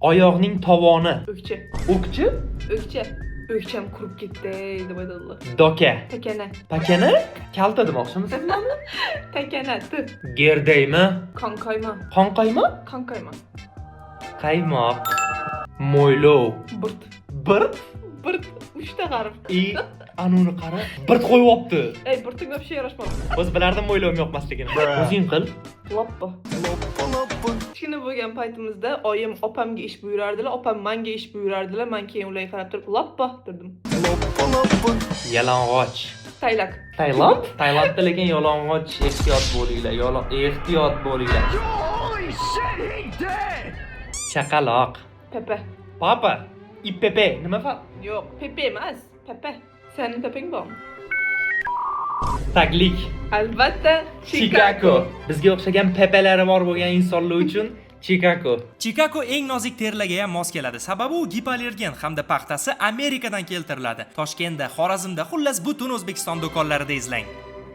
Oyoqning tovoni. O'kcha. O'kchi? O'kcha. O'kcham qurib ketdi deb aytadilar. Doka. Takana. Pakana? Kalta demoqchimiz? Takana. Gerdaymi? Qonqayma. Qonqaymi? Qonqayma. Qaymoq. Mo'ylov. Birt. Birt? Birt. 3 ta harf. Anuni qara. Birt qo'yibdi. Ey, birtingga bir şey yarashmadi. O'z bilardim mo'ylov yo'qmasligini. O'zing qil. Loppa. Kichkina bo'lgan paytimizda oyim opamga ish buyurardilar, opam menga ish buyurardilar. Men keyin ularga qarab turib, loppa derdim. Yalang'och. Taylak. Tailand? Tailandda lekin yalang'och, ehtiyot bo'linglar. Ehtiyot bo'linglar. Chaqaloq. Pepe. Papa. Ipepe. Nima fa? Yo'q, Pepe emas. Pepe. Senin Pepeng bormi? Taglik. Albatta, Chicago. Bizga o'xshagan pepelari bor bo'lgan insonlar uchun Chicago. Chicago eng nozik terilarga ham mos keladi. Sababi u gipoallergen hamda paxtasi Amerikadan keltiriladi. Toshkentda, Xorazmda, xullas butun O'zbekiston do'konlarida izlang.